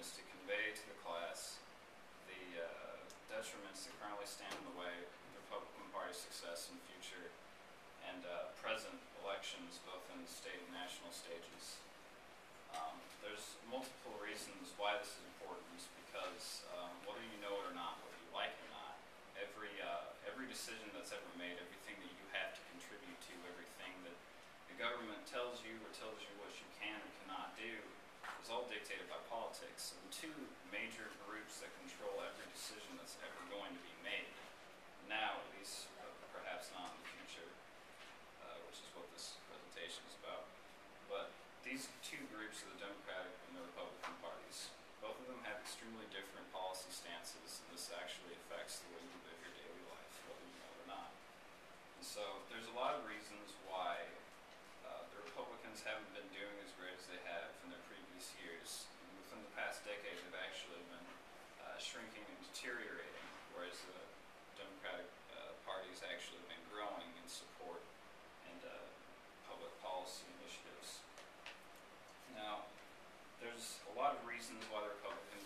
is to convey to the class the detriments that currently stand in the way of the Republican Party's success in future and present elections, both in the state and national stages. There's multiple reasons why this is important, because whether you know it or not, whether you like it or not, every decision that's ever made, everything that you have to contribute to, everything that the government tells you or tells you what you can or cannot do, is all dictated by politics. And two major groups that control every decision that's ever going to be made, now at least, perhaps not in the future, which is what this presentation is about. But these two groups are the Democratic and the Republican parties. Both of them have extremely different policy stances, and this actually affects the way you live your daily life, whether you know it or not. And so there's a lot of reasons why the Republicans haven't been doing as great as they have in their previous years. And within the past decade, they've actually been shrinking and deteriorating, whereas the Democratic party's actually been growing in support and public policy initiatives. Now, there's a lot of reasons why the Republicans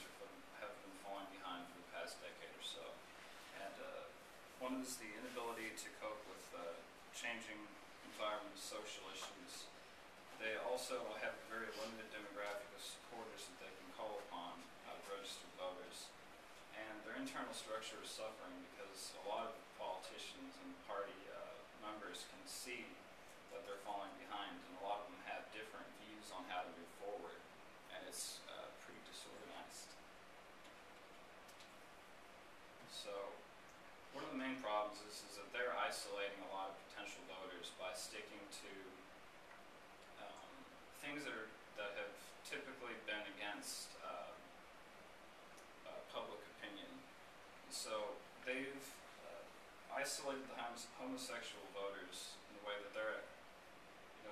have been falling behind for the past decade or so. And one is the inability to cope with changing environment, social issues. They also have a very limited demographic of supporters that they can call upon out of registered voters. And their internal structure is suffering because a lot of politicians and party members can see that they're falling behind, and a lot of them have different views on how to move forward, and it's pretty disorganized. So one of the main problems is that they're isolating a lot of potential voters by sticking to things that have typically been against public opinion. And so they've isolated the homosexual voters in the way that they're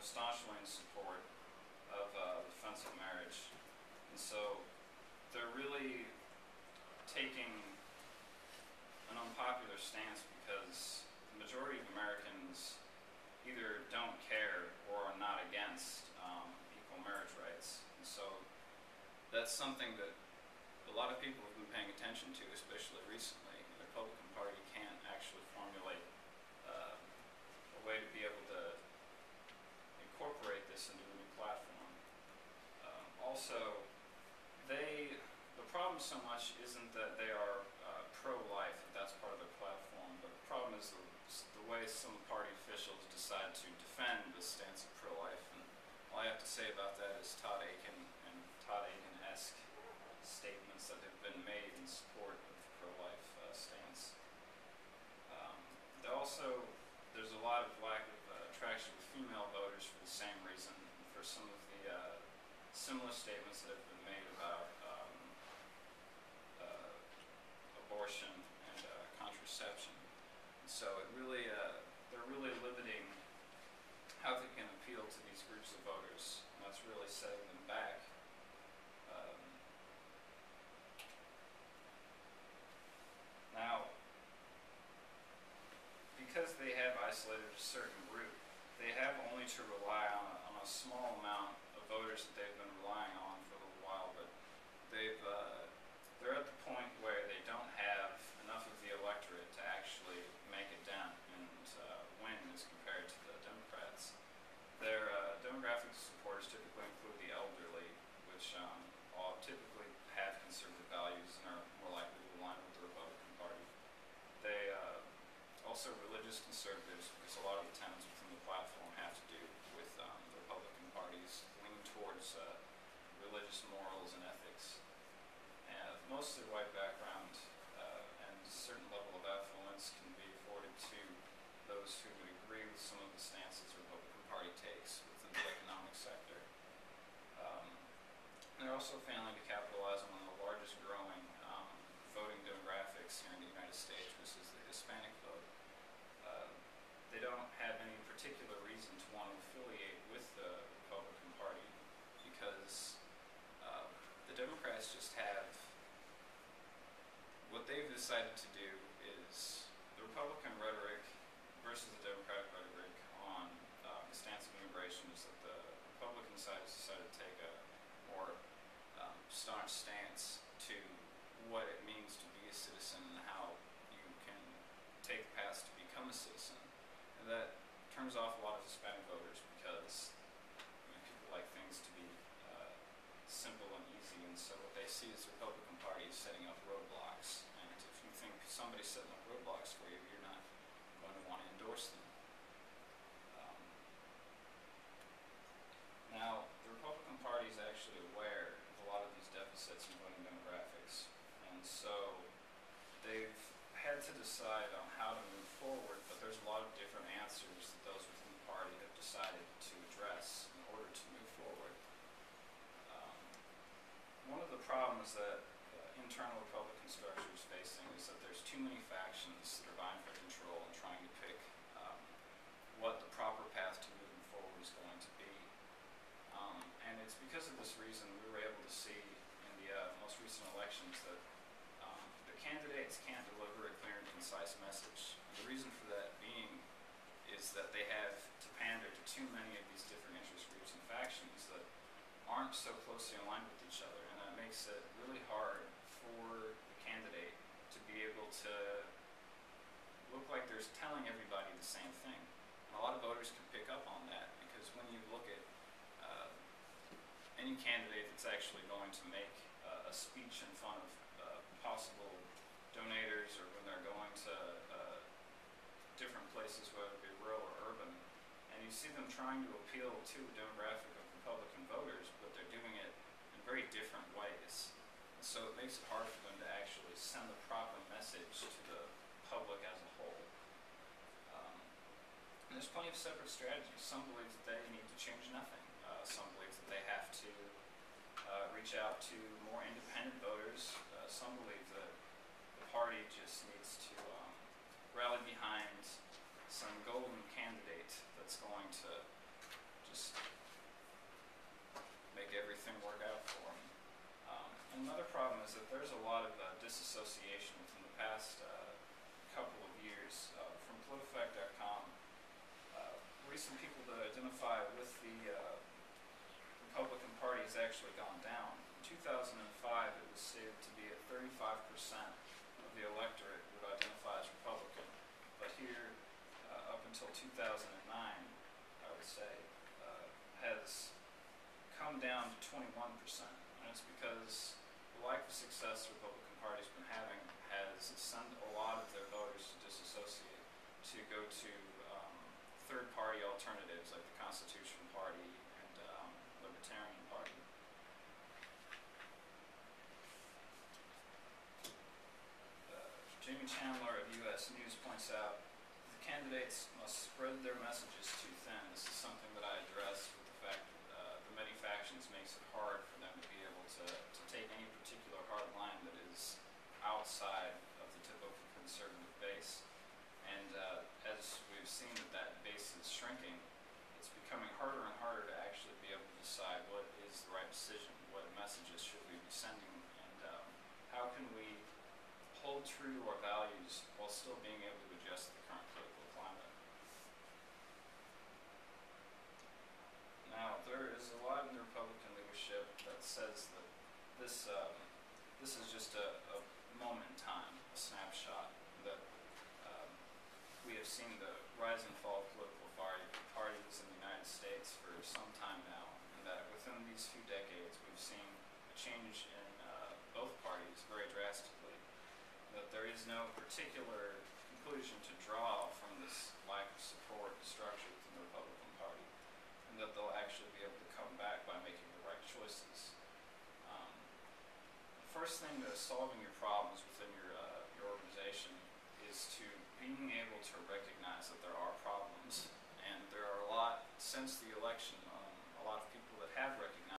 staunchly in support of the defense of marriage. And so they're really taking an unpopular stance because the majority of Americans either don't care or are not against equal marriage rights. And so that's something that a lot of people have been paying attention to, especially recently. The Republican Party can't actually formulate a way to be able to incorporate this into a new platform. Also, the problem so much isn't that they are pro-life, that's part of their platform, but the problem is the way some party officials decide to defend the stance of pro-life. And all I have to say about that is Todd Akin and Todd Akin-esque statements that have been made in support of the pro-life stance. There's a lot of lack of attraction with female voters for the same reason, for some of the similar statements that have been made about abortion and contraception. And so they're really limiting how they can appeal to these groups of voters, and that's really setting them back. Now, because they have isolated a certain group, they have only to rely on a small amount of voters that they've been relying on for a little while, but they're at the point where they don't have enough of the electorate to actually make a dent and win as compared to the Democrats. Their demographic supporters typically include the elderly, which all typically have conservative values and are more likely to align with the Republican Party. They also religious conservatives, because a lot of the tenets within the platform have to do with the Republican Party's lean towards religious morals and ethics. And mostly white background and a certain level of affluence can be afforded to those who would agree with some of the stances the Republican Party takes within the economic sector. And they're also failing to capitalize on one of the largest growing voting demographics here in the United States, which is the Hispanic vote. They don't have any particular reason to want to affiliate with the Republican Party because the Democrats just have, what they've decided to do is the Republican rhetoric versus the Democratic rhetoric on the stance of immigration is that the Republican side has decided to take a more staunch stance citizen and how you can take paths to become a citizen. And that turns off a lot of Hispanic voters because people like things to be simple and easy, and so what they see is the Republican Party is setting up roadblocks. And if you think somebody's setting up roadblocks for you, you're not going to want to endorse them. Now, the Republican Party is actually aware of a lot of these deficits in voting demographics, and so they've had to decide on how to move forward, but there's a lot of different answers that those within the party have decided to address in order to move forward. One of the problems that internal Republican structure is facing is that there's too many factions that are vying for control and trying to pick what the proper path to moving forward is going to be. And it's because of this reason we were able to see in the most recent elections that the candidates can't deliver a clear and concise message. And the reason for that being is that they have to pander to too many of these different interest groups and factions that aren't so closely aligned with each other, and that makes it really hard for the candidate to be able to look like they're telling everybody the same thing. And a lot of voters can pick up on that, because when you look at any candidate that's actually going to make a speech in front of possible donators, or when they're going to different places, whether it be rural or urban, and you see them trying to appeal to a demographic of Republican voters, but they're doing it in very different ways. And so it makes it hard for them to actually send the proper message to the public as a whole. And there's plenty of separate strategies. Some believe that they need to change nothing. Some believe that they have to reach out to more independent voters. Some believe that the party just needs to rally behind some golden candidate that's going to just make everything work out for them. And another problem is that there's a lot of disassociation within the past couple of years. From PolitiFact.com, recent people that identify with the Republican Party has actually gone down. In 2005, it was stated to be at 35% of the electorate would identify as Republican, but here, up until 2009, I would say, has come down to 21%. And it's because the lack of success the Republican Party's been having has sent a lot of their voters to disassociate, to go to third-party alternatives like the Constitution Party and Libertarian Party. Jamie Chandler of U.S. News points out the candidates must spread their messages too thin. This is something that I addressed with the fact that the many factions makes it hard for them to be able to take any particular hard line that is outside of the typical conservative base. And as we've seen that base is shrinking, it's becoming harder and harder to actually be able to decide what is the right decision, what messages should we be sending, and how can we hold true to our values while still being able to adjust to the current political climate. Now, there is a lot in the Republican leadership that says that this is just a moment in time, a snapshot, that we have seen the rise and fall of political parties in the United States for some time now, and that within these few decades we've seen a change in both parties very drastically. That there is no particular conclusion to draw from this lack of support and structure within the Republican Party, and that they'll actually be able to come back by making the right choices. The first thing to solving your problems within your organization is to being able to recognize that there are problems, and there are a lot, since the election, a lot of people that have recognized